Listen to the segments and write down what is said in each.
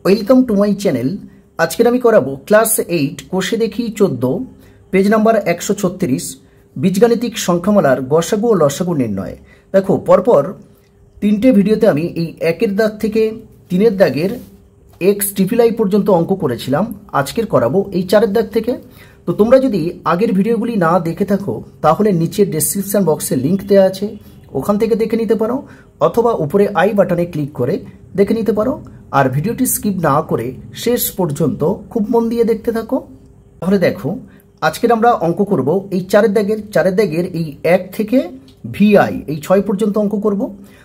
Welcome to my channel. আজকের আমি করাবো ক্লাস 8 কোষে দেখি 14 পেজ নাম্বার 136 বীজগাণিতিক সংখ্যামালার গসাগু ও লসাগু নির্ণয়। দেখো পরপর তিনটে ভিডিওতে আমি এই 1-এর দাগ থেকে 3-এর দাগের x∼i পর্যন্ত অঙ্ক করেছিলাম। আজকের করাবো এই 4-এর দাগ থেকে। তো তোমরা যদি আগের ভিডিওগুলি না দেখে থাকো তাহলে নিচে ডেসক্রিপশন বক্সে লিংক দেওয়া আছে, ওখান থেকে দেখে নিতে পারো, অথবা উপরে আই বাটনে ক্লিক করে দেখে নিতে পারো। আর ভিডিওটি স্কিপ না করে শেষ পর্যন্ত খুব মন দিয়ে দেখতে থাকো। তাহলে দেখো আজকের আমরা অঙ্ক করব এই 4-এর দাগের এই 1 থেকে VI এই 6 পর্যন্ত অঙ্ক করব।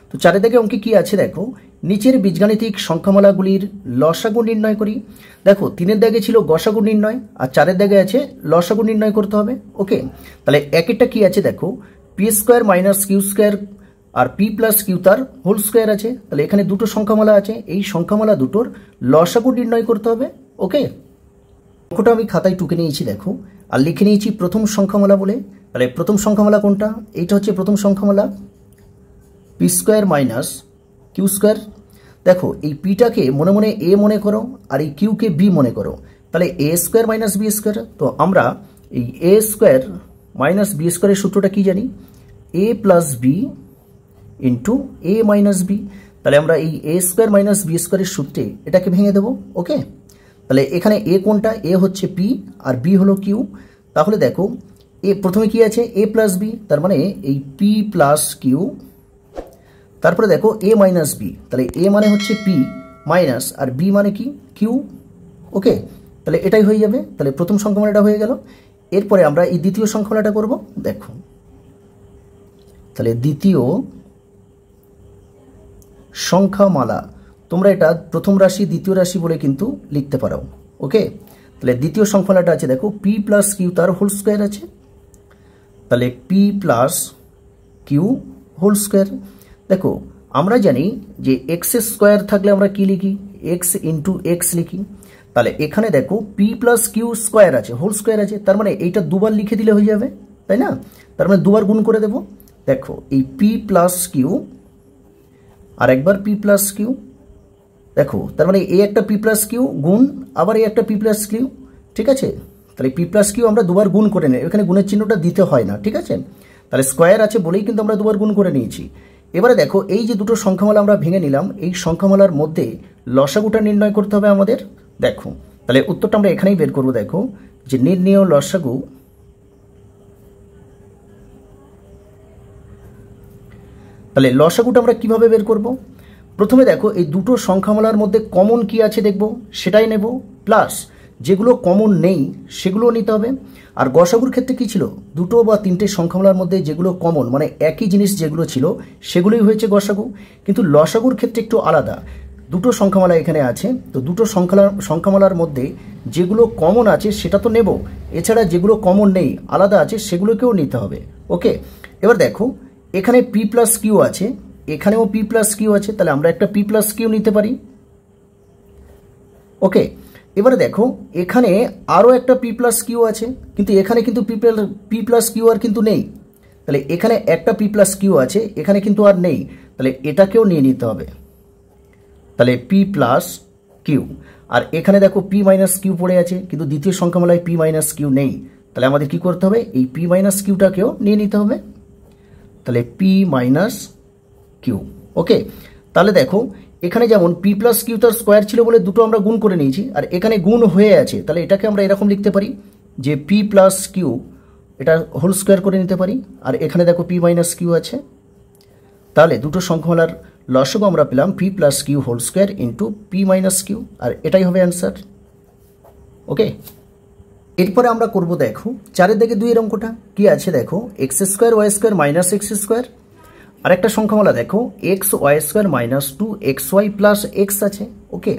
তো 4-এর দাগে অঙ্কে কি আছে দেখো, নিচের বীজগাণিতিক সংখ্যামালাগুলির লসাগু নির্ণয় করি। দেখো 3-এর দাগে ছিল গসাগু নির্ণয়, আর 4-এর দাগে আছে লসাগু নির্ণয় করতে হবে। ওকে, তাহলে 1-এরটা কি আছে দেখো, p² - q² আর p + q তার হোল স্কোয়ার আছে। তাহলে এখানে দুটো সংখ্যামালা আছে, এই সংখ্যামালা দুটোর লসাগু নির্ণয় করতে হবে। ওকে, অঙ্কটা আমি খাতায় টুকে নিয়েছি দেখো, আর লিখে নিয়েছি প্রথম সংখ্যামালা বলে। তাহলে প্রথম সংখ্যামালা কোনটা? এইটা হচ্ছে প্রথম সংখ্যামালা, p² - q²। দেখো এই পিটাকে মনে মনে a মনে করো, আর এই কিউকে b মনে করো। তাহলে a² - b²। তো আমরা এই a² - b² এর সূত্রটা কি জানি? a + b into a - b। তাহলে আমরা এই a² - b² এর সূত্রে এটাকে ভেঙে দেবো। ওকে, তাহলে এখানে a কোনটা? a হচ্ছে p আর b হলো q। তাহলে দেখো এ প্রথমে কি আছে? a + b, তার মানে এই p + q। তারপরে দেখো a - b, তাহলে a মানে হচ্ছে p মাইনাস আর b মানে কি? q। ওকে, তাহলে এটাই হয়ে যাবে। তাহলে প্রথম সংখ্যামালাটা হয়ে গেল। এরপরে আমরা এই দ্বিতীয় সংখ্যামালাটা করব। দেখো তাহলে দ্বিতীয় সংখ্যামালা, তোমরা এটা প্রথম রাশি দ্বিতীয় রাশি বলে কিন্তু লিখতে পারো। ওকে, তাহলে দ্বিতীয় সংখ্যামালাটা আছে দেখো, p + q তার হোল স্কোয়ার আছে। তাহলে p + q হোল স্কোয়ার। দেখো আমরা জানি যে x² থাকলে আমরা কি লিখি? x × x লিখি। তাহলে এখানে দেখো p + q² আছে, হোল স্কোয়ার আছে, তার মানে এইটা দুবার লিখে দিলে হয়ে যাবে, তাই না? তার মানে দুবার গুণ করে দেব। দেখো এই p + q আর একবার p + q। দেখো তার মানে এই একটা p + q গুণ আবার এই একটা p + q, ঠিক আছে? তাহলে p + q আমরা দুবার গুণ করে নেই, এখানে গুণের চিহ্নটা দিতে হয় না, ঠিক আছে? তাহলে স্কোয়ার আছে বলেই কিন্তু আমরা দুবার গুণ করে নিয়েছি। এবারে দেখো এই যে দুটো সংখ্যামালা আমরা ভেঙে নিলাম, এই সংখ্যামালার মধ্যে লসাগুটা নির্ণয় করতে হবে আমাদের। দেখো তাহলে উত্তরটা আমরা এখানেই বের করব। দেখো যে নির্ণেয় লসাগু, তাহলে লসাগুটা আমরা কিভাবে বের করব? প্রথমে দেখো এই দুটো সংখ্যামালার মধ্যে কমন কি আছে দেখব, সেটাই নেব, প্লাস যেগুলো কমন নেই সেগুলো নিতে হবে। আর গসাগুর ক্ষেত্রে কি ছিল? দুটো বা তিনটে সংখ্যামালার মধ্যে যেগুলো কমন মানে একই জিনিস যেগুলো ছিল সেগুলোই হয়েছে গসাগু। কিন্তু লসাগুর ক্ষেত্রে একটু আলাদা, দুটো সংখ্যামালা এখানে আছে, তো দুটো সংখ্যামালার মধ্যে যেগুলো কমন আছে সেটা তো নেব, এছাড়া যেগুলো কমন নেই আলাদা আছে সেগুলোকেও নিতে হবে। ওকে, এবার দেখো এখানে p + q আছে, এখানেও p + q আছে, তাহলে আমরা একটা p + q নিতে পারি। ওকে, এবারে দেখো এখানে আরও একটা p + q আছে, কিন্তু এখানে কিন্তু p + q আর কিন্তু নেই। তাহলে এখানে একটা p + q আছে, এখানে কিন্তু আর নেই, তাহলে এটাকেও নিয়ে নিতে হবে। তাহলে p + q, আর এখানে দেখো p - q পড়ে আছে, কিন্তু দ্বিতীয় সংখ্যামালায় p - q নেই। তাহলে আমাদের কি করতে হবে? এই p - qটাকেও নিয়ে নিতে হবে। তাহলে p - q। ওকে, তাহলে দেখো এখানে যেমন p + q তার স্কোয়ার ছিল বলে দুটো আমরা গুণ করে নিয়েছি, আর এখানে গুণ হয়ে আছে, তাহলে এটাকে আমরা এরকম লিখতে পারি যে p + q এটা হোল স্কোয়ার করে নিতে পারি। আর এখানে দেখো p - q আছে, তাহলে দুটো সংখ্যামালার লসাগু আমরা পেলাম p + q whole square into p - q, আর এটাই হবে অ্যান্সার। ওকে, এরপরে আমরা করব দেখো 4-এর দাগে 2-এর অঙ্কটা কি আছে দেখো, x² y² - x²। আর একটা সংখ্যামালা দেখো xy² - 2xy + x আছে। ওকে,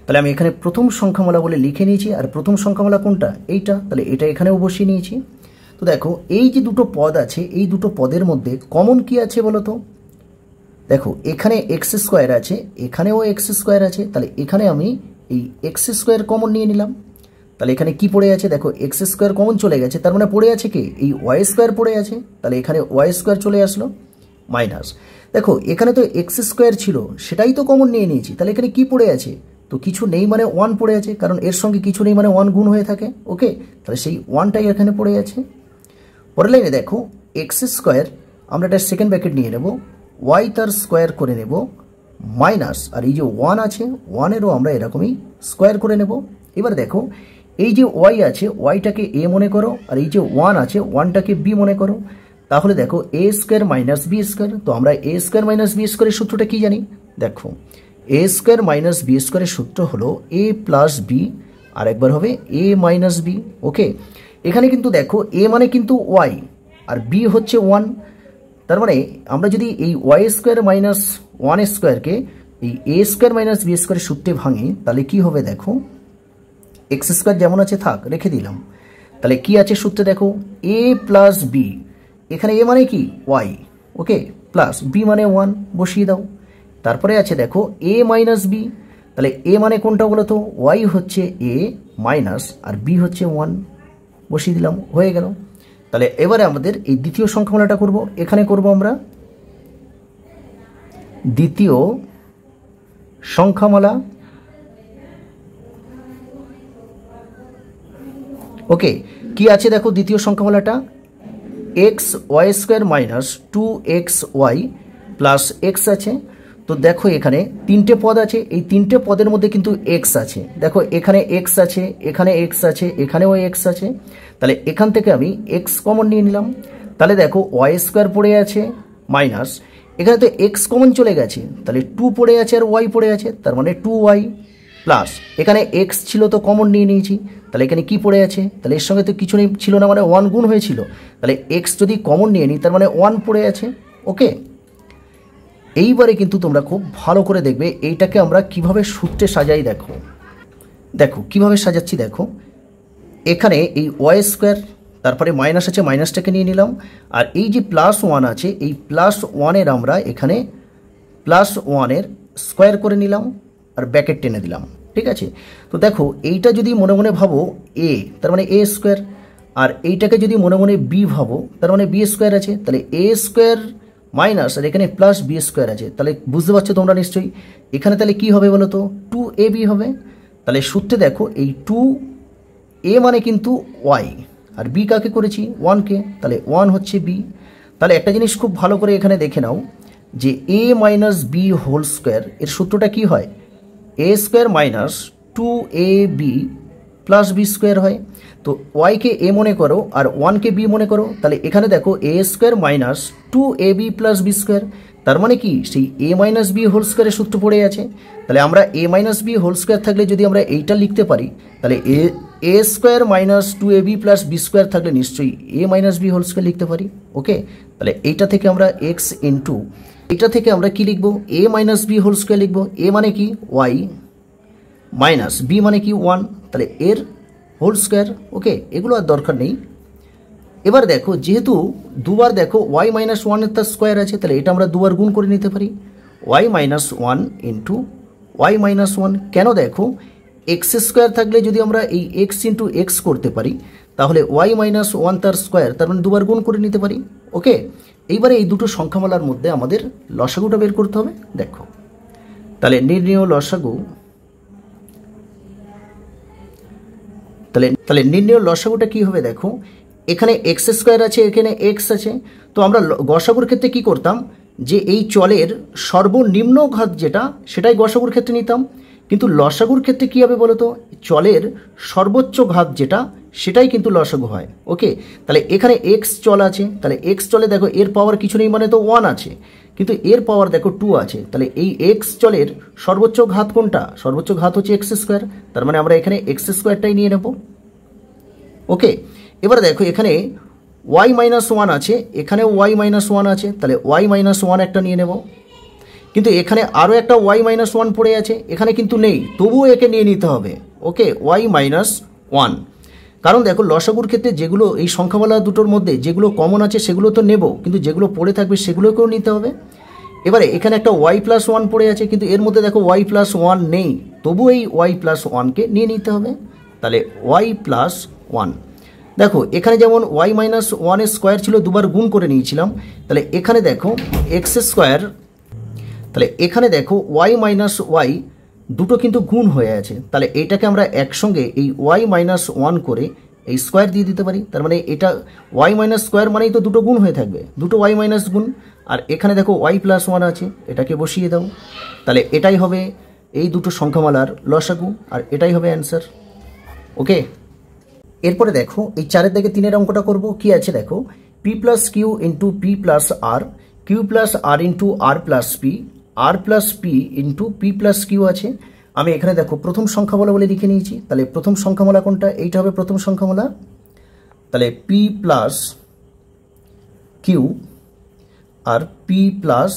তাহলে আমি এখানে প্রথম সংখ্যামালা বলে লিখে নিয়েছি, আর প্রথম সংখ্যামালা কোনটা? এইটা, তাহলে এটা এখানেও বসিয়ে নিয়েছি। তো দেখো এই যে দুটো পদ আছে, এই দুটো পদের মধ্যে কমন কি আছে বলো তো? দেখো এখানে x² আছে, এখানেও x² আছে, তাহলে এখানে আমি এই x² কমন নিয়ে নিলাম। তাহলে এখানে কি পড়ে আছে দেখো, x² কমন চলে গেছে, তার মানে পড়ে আছে কি? এই y² পড়ে আছে, তাহলে এখানে y² চলে আসলো মাইনাস। দেখো এখানে তো x² ছিল, সেটাই তো কমন নিয়ে নিয়েছি, তাহলে এখানে কি পড়ে আছে? তো কিছু নেই মানে 1 পড়ে আছে, কারণ এর সঙ্গে কিছু নেই মানে 1 গুণ হয়ে থাকে। ওকে, তাহলে সেই 1টাই এখানে পড়ে আছে। পরের লাইনে দেখো এক্স স্কোয়ার, আমরা একটা সেকেন্ড ব্র্যাকেট নিয়ে নেব, ওয়াই তার স্কোয়ার করে নেব মাইনাস, আর এই যে 1 আছে 1-এরও আমরা এরকমই স্কোয়ার করে নেব। এবার দেখো এই যে ওয়াই আছে, ওয়াইটাকে এ মনে করো, আর এই যে 1 আছে 1টাকে বি মনে করো। তাহলে দেখো a square minus B square, তো আমরা এ স্কোয়ার মাইনাস বি স্কোয়ারের সূত্রটা কি জানি? দেখো এ স্কোয়ার মাইনাস বি স্কোয়ারের সূত্র হলো এ প্লাস বি, আর একবার হবে এ মাইনাস বি। ওকে, এখানে কিন্তু দেখো এ মানে কিন্তু ওয়াই আর বি হচ্ছে 1, তার মানে আমরা যদি এই ওয়াই স্কোয়ার মাইনাস 1 স্কোয়ারকে এই এ স্কোয়ার মাইনাস বি স্কোয়ারের সূত্রে ভাঙি, তাহলে কি হবে? দেখো এক্স স্কোয়ার যেমন আছে থাক, রেখে দিলাম। তাহলে কি আছে সূত্রে? দেখো এ প্লাস বি, এখানে এ মানে কি ওয়াই, ওকে, প্লাস বি মানে 1, বসিয়ে দাও। তারপরে আছে দেখো এ মাইনাস বি, তাহলে এ মানে কোনটা বলো তো? ওয়াই হচ্ছে এ মাইনাস আর বি হচ্ছে 1, বসিয়ে দিলাম, হয়ে গেল। তাহলে এবারে আমাদের এই দ্বিতীয় সংখ্যামালাটা করব। এখানে করব আমরা দ্বিতীয় সংখ্যামালা। ওকে, কি আছে দেখো দ্বিতীয় সংখ্যামালাটা? X y square minus 2xy plus x আছে। তো দেখো এখানে 3টে পদ আছে, এই 3টে পদের মধ্যে কিন্তু এক্স আছে। দেখো এখানে এক্স আছে, এখানে এক্স আছে, এখানেও এক্স আছে। তাহলে এখান থেকে আমি এক্স কমন নিয়ে নিলাম। তাহলে দেখো ওয়াই স্কোয়ার পড়ে আছে মাইনাস, এখানে তো এক্স কমন চলে গেছে, তাহলে 2 পড়ে আছে আর ওয়াই পড়ে আছে, তার মানে 2y প্লাস এখানে এক্স ছিল তো কমন নিয়ে নিয়েছি, তাহলে এখানে কি পড়ে আছে? তাহলে এর সঙ্গে তো কিছু নেই, ছিল না মানে 1 গুণ হয়েছিল, তাহলে এক্স যদি কমন নিয়ে নিই তার মানে 1 পড়ে আছে। ওকে, এইবারে কিন্তু তোমরা খুব ভালো করে দেখবে এইটাকে আমরা কিভাবে সূত্রে সাজাই। দেখো দেখো কিভাবে সাজাচ্ছি। দেখো এখানে এই ওয়াই স্কোয়ার, তারপরে মাইনাস আছে, মাইনাসটাকে নিয়ে নিলাম, আর এই যে প্লাস 1 আছে এই প্লাস 1-এর আমরা এখানে প্লাস 1-এর স্কোয়ার করে নিলাম আর ব্র্যাকেট টেনে দিলাম। ঠিক আছে, তো দেখো এইটা যদি মনে মনে ভাবো এ, তার মানে এ স্কোয়ার, আর এইটাকে যদি মনে মনে বি ভাবো তার মানে বি স্কোয়ার আছে, তাহলে এ স্কোয়ার মাইনাস আর এখানে প্লাস বি স্কোয়ার আছে। তাহলে বুঝতে পারছো তোমরা নিশ্চয়ই, এখানে তাহলে কি হবে বলো তো? 2ab হবে। তাহলে সূত্রে দেখো এই 2a মানে কিন্তু ওয়াই, আর বি কাকে করেছি? 1কে, তাহলে 1 হচ্ছে বি। তাহলে একটা জিনিস খুব ভালো করে এখানে দেখে নাও যে a minus b whole square এর সূত্রটা কি হয়? A square minus 2ab plus b square হয়। তো ওয়াইকে এ মনে করো আর 1কে বি মনে করো, তাহলে এখানে দেখো a square minus 2ab plus b square, তার মানে কি সেই এ মাইনাস বি হোল স্কোয়ারের সূত্র পড়ে আছে। তাহলে আমরা a minus b whole square থাকলে যদি আমরা এইটা লিখতে পারি, তাহলে a square minus 2ab plus b square থাকলে নিশ্চয়ই a minus b whole square লিখতে পারি। ওকে, তাহলে এইটা থেকে আমরা এক্স ইন্টু এটা থেকে আমরা কি লিখবো? এ মাইনাস বি হোল স্কোয়ার লিখবো। এ মানে কি ওয়াই মাইনাস বি মানে কি 1, তাহলে এর হোল স্কোয়ার। ওকে, এগুলো আর দরকার নেই। এবার দেখো যেহেতু দুবার দেখো ওয়াই মাইনাস 1-এর তার স্কোয়ার আছে, তাহলে এটা আমরা দুবার গুণ করে নিতে পারি। Y minus 1 into Y minus 1, কেন? দেখো এক্স স্কোয়ার থাকলে যদি আমরা এই এক্স ইন্টু এক্স করতে পারি, তাহলে ওয়াই মাইনাস 1 তার স্কোয়ার, তার মানে দুবার গুণ করে নিতে পারি। ওকে, এইবারে এই দুটো সংখ্যামালার মধ্যে আমাদের লসাগুটা বের করতে হবে। দেখো তাহলে নির্ণেয় লসাগু, তাহলে নির্ণেয় লসাগুটা কি হবে? দেখো এখানে এক্স স্কোয়ার আছে, এখানে এক্স আছে, তো আমরা গসাগুর ক্ষেত্রে কি করতাম? যে এই চলের সর্বনিম্ন ঘাত যেটা সেটাই গসাগুর ক্ষেত্রে নিতাম, কিন্তু লসাগুর ক্ষেত্রে কী হবে বলো তো? চলের সর্বোচ্চ ঘাত যেটা সেটাই কিন্তু লসাগু হয়। ওকে, তাহলে এখানে এক্স চল আছে, তাহলে এক্স চলে দেখো এর পাওয়ার কিছু নেই মানে তো 1 আছে, কিন্তু এর পাওয়ার দেখো 2 আছে, তাহলে এই এক্স চলের সর্বোচ্চ ঘাত কোনটা? সর্বোচ্চ ঘাত হচ্ছে এক্স স্কোয়ার, তার মানে আমরা এখানে এক্স স্কোয়ারটাই নিয়ে নেব। ওকে, এবার দেখো এখানে ওয়াই মাইনাস 1 আছে, এখানে ওয়াই মাইনাস 1 আছে, তাহলে ওয়াই মাইনাস 1 একটা নিয়ে নেব, কিন্তু এখানে আরও একটা ওয়াই মাইনাস 1 পড়ে আছে, এখানে কিন্তু নেই, তবুও একে নিয়ে নিতে হবে। ওকে, ওয়াই মাইনাস 1, কারণ দেখো লসাগুর ক্ষেত্রে যেগুলো এই সংখ্যামালা দুটোর মধ্যে যেগুলো কমন আছে সেগুলো তো নেব, কিন্তু যেগুলো পড়ে থাকবে সেগুলোকেও নিতে হবে। এবারে এখানে একটা ওয়াই প্লাস 1 পড়ে আছে, কিন্তু এর মধ্যে দেখো ওয়াই প্লাস 1 নেই, তবু এই ওয়াই প্লাস 1কে নিয়ে নিতে হবে। তাহলে ওয়াই প্লাস 1, দেখো এখানে যেমন ওয়াই মাইনাস 1-এর স্কোয়ার ছিল, দুবার গুণ করে নিয়েছিলাম, তাহলে এখানে দেখো এক্স স্কোয়ার, তাহলে এখানে দেখো ওয়াই মাইনাস ওয়াই দুটো কিন্তু গুণ হয়ে আছে, তাহলে এটাকে আমরা একসঙ্গে এই y-1 করে এই স্কোয়ার দিয়ে দিতে পারি। তার মানে এটা y মাইনাস স্কোয়ার মানেই তো দুটো গুণ হয়ে থাকবে, দুটো y মাইনাস গুণ। আর এখানে দেখো y+1 আছে, এটাকে বসিয়ে দাও, তাহলে এটাই হবে এই দুটো সংখ্যামালার লসাগু, আর এটাই হবে অ্যান্সার। ওকে, এরপরে দেখো এই 4-এর দাগে 3-এর অঙ্কটা করব। কি আছে দেখো, p plus q into p plus r, q plus r into r plus p, r plus p into p plus q আছে। আমি এখানে দেখো প্রথম সংখ্যামালা বলে লিখে নিয়েছি, তাহলে প্রথম সংখ্যামালা কোনটা, এইটা হবে প্রথম সংখ্যামালা। তাহলে P plus Q R P plus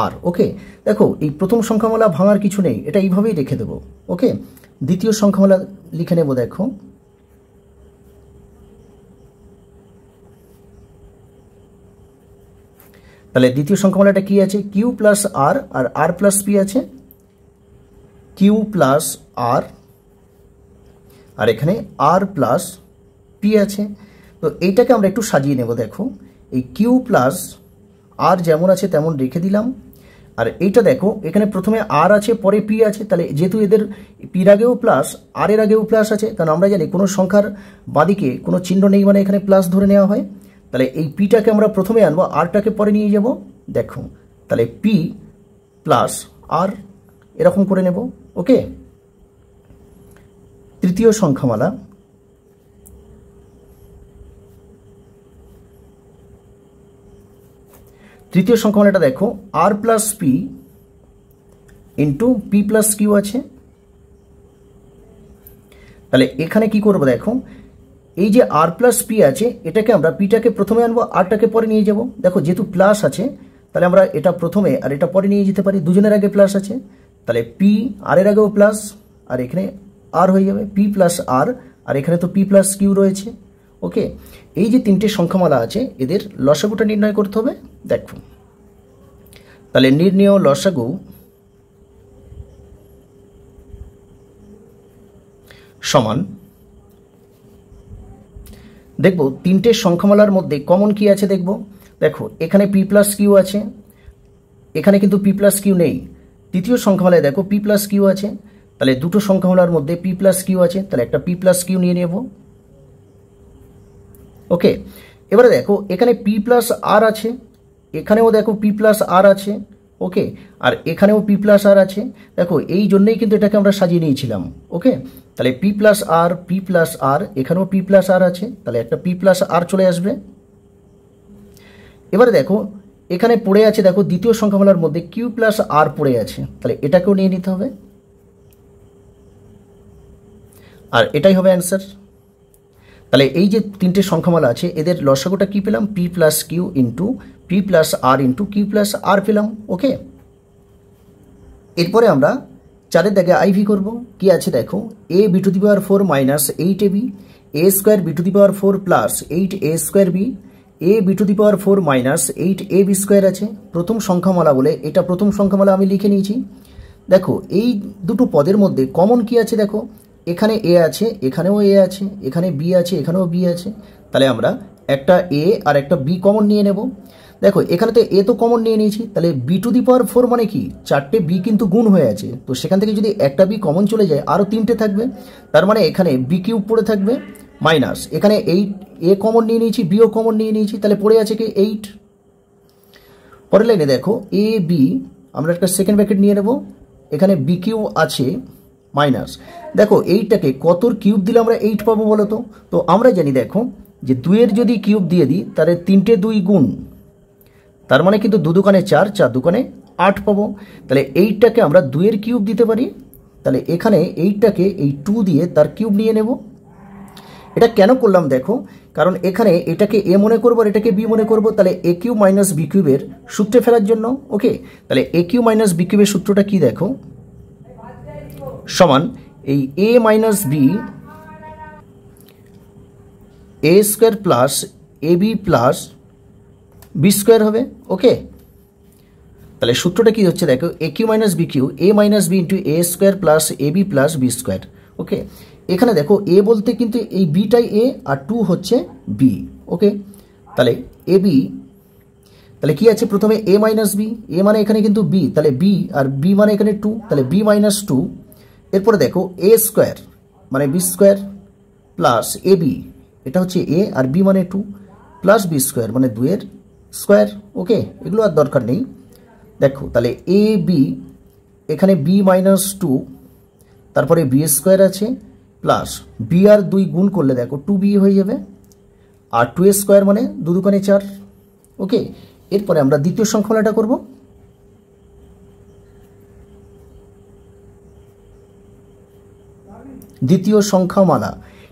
আর। ওকে, দেখো এই প্রথম সংখ্যামালা ভাঙার কিছু নেই, এটা এইভাবেই রেখে দেবো। ওকে, দ্বিতীয় সংখ্যামালা লিখে নেব। দেখো তাহলে দ্বিতীয় সংখ্যামালাটা কি আছে, কিউ প্লাস আর আর আর প্লাস পি আছে, কিউ প্লাস আর আর এখানে আর প্লাস পি আছে। তো এইটাকে আমরা একটু সাজিয়ে নেব। দেখো এই কিউ প্লাস আর যেমন আছে তেমন রেখে দিলাম, আর এইটা দেখো এখানে প্রথমে আর আছে পরে পি আছে, তাহলে যেহেতু এদের পির আগেও প্লাস আর এর আগেও প্লাস আছে, কারণ আমরা জানি কোনো সংখ্যার বাদিকে কোনো চিহ্ন নেই মানে এখানে প্লাস ধরে নেওয়া হয়। তাহলে এই পিটাকে আমরা প্রথমে আনবো, আরটাকে পরে নিয়ে যাব। দেখো তাহলে পি প্লাস আর এরকম করে নেব। ওকে, তৃতীয় সংখ্যামালা, তৃতীয় সংখ্যামালাটা দেখো r plus p into p plus q আছে। তাহলে এখানে কি করবো, দেখো এই যে আর প্লাস পি আছে এটাকে আমরা পিটাকে প্রথমে আনবো, আরটাকে পরে নিয়ে যাব। দেখো যেহেতু প্লাস আছে তাহলে আমরা এটা প্রথমে আর এটা পরে নিয়ে যেতে পারি, দুজনের আগে প্লাস আছে, তাহলে পি আর এর আগেও প্লাস আর এখানে আর হয়ে যাবে পি প্লাস আর, আর এখানে তো পি প্লাস কিউ রয়েছে। ওকে, এই যে তিনটে সংখ্যামালা আছে এদের লসাগুটা নির্ণয় করতে হবে। দেখো তাহলে নির্ণেয় লসাগু সমান, দেখব তিনটে সংখ্যামালার মধ্যে কমন কি আছে দেখব। দেখো এখানে পি প্লাস কিউ আছে, এখানে কিন্তু পি প্লাস কিউ নেই। তৃতীয় সংখ্যামালায় দেখো পি প্লাস কিউ আছে, তাহলে দুটো সংখ্যামালার মধ্যে পি প্লাস কিউ আছে, তাহলে একটা পি প্লাস কিউ নিয়ে নেব। ওকে, এবারে দেখো এখানে পি প্লাস আর আছে, এখানেও দেখো পি প্লাস আর আছে। ওকে, আর এখানেও পি প্লাস আর আছে। দেখো এই জন্যই কিন্তু এটাকে আমরা সাজিয়ে নিয়েছিলাম। ওকে, তাহলে পি প্লাস আর, এখানেও পি প্লাস আর আছে, তাহলে একটা পি প্লাস আর চলে আসবে। এবারে দেখো এখানে পড়ে আছে, দেখো দ্বিতীয় সংখ্যামালার মধ্যে কিউ প্লাস আর পড়ে আছে, তাহলে এটাকেও নিয়ে নিতে হবে, আর এটাই হবে অ্যান্সার। তাহলে এই যে তিনটে সংখ্যামালা আছে এদের লসাগুটা কি পেলাম, p plus q into p plus r into q plus r পেলাম। ওকে, এরপরে আমরা 4-এর দাগে আইভি করব। কি আছে দেখো, a b to the power 4 minus 8ab, a square b to the power 4 plus 8a square b, a b to the power 4 minus 8ab square আছে। প্রথম সংখ্যামালা বলে এটা প্রথম সংখ্যামালা আমি লিখে নিয়েছি। দেখো এই দুটো পদের মধ্যে কমন কি আছে, দেখো এখানে এ আছে, এখানেও এ আছে, এখানে বি আছে, এখানেও বি আছে, তাহলে আমরা একটা এ আর একটা বি কমন নিয়ে নেব। দেখো এখানে তো এ তো কমন নিয়ে নিয়েছি, তাহলে বি টু দি পাওয়ার 4 মানে কি, 4টে বি কিন্তু গুণ হয়ে আছে, তো সেখান থেকে যদি একটা বি কমন চলে যায় আরও 3টে থাকবে, তার মানে এখানে বি কিউব পড়ে থাকবে মাইনাস এখানে 8, এ কমন নিয়ে নিয়েছি, বিও কমন নিয়ে নিয়েছি, তাহলে পড়ে আছে কি 8। পরের লাইনে দেখো এ বি, আমরা একটা সেকেন্ড ব্র্যাকেট নিয়ে নেব, এখানে বি কিউ আছে মাইনাস, দেখো এইটাকে কতর কিউব দিলে আমরা 8 পাবো বলো তো। তো আমরা জানি দেখো যে 2-এর যদি কিউব দিয়ে দিই তাহলে 3টে 2 গুণ, তার মানে কিন্তু 2 দুকানে 4, 4 দুকানে 8 পাবো। তাহলে 8টাকে আমরা 2-এর কিউব দিতে পারি, তাহলে এখানে 8টাকে এই 2 দিয়ে তার কিউব নিয়ে নেব। এটা কেন করলাম দেখো, কারণ এখানে এটাকে এ মনে করবো আর এটাকে বি মনে করবো, তাহলে এ কিউব মাইনাস বি কিউবের সূত্রে ফেরার জন্য। ওকে, তাহলে এ কিউব মাইনাস বি কিউবের সূত্রটা কি দেখো, সমান এই এ minus B A square plus A B plus b square হবে। ওকে, তাহলে সূত্রটা কি হচ্ছে দেখো, এ Q minus B Q A minus B into A square plus A B plus b square. ওকে, এখানে দেখো এ বলতে কিন্তু এই বিটাই এ আর 2 হচ্ছে বি। ওকে, তাহলে এ বি তাহলে কি আছে প্রথমে a মাইনাস বি, এ মানে এখানে কিন্তু বি, তাহলে বি আর বি মানে এখানে 2, তাহলে বি মাইনাস 2। এরপরে দেখো এ স্কোয়ার মানে B square plus A B, এটা হচ্ছে এ আর বি মানে 2 প্লাস বি স্কোয়ার মানে 2 এর স্কোয়ার। ওকে, এগুলো আর দরকার নেই। দেখো তাহলে এ বি, এখানে বি মাইনাস 2, তারপরে বি স্কোয়ার আছে প্লাস বি আর 2 গুণ করলে দেখো 2b হয়ে যাবে, আর 2 স্কোয়ার মানে 2 দুগুণে 4। ওকে, এরপরে আমরা দ্বিতীয় সংখ্যামালাটা করব। দ্বিতীয় সংখ্যামালা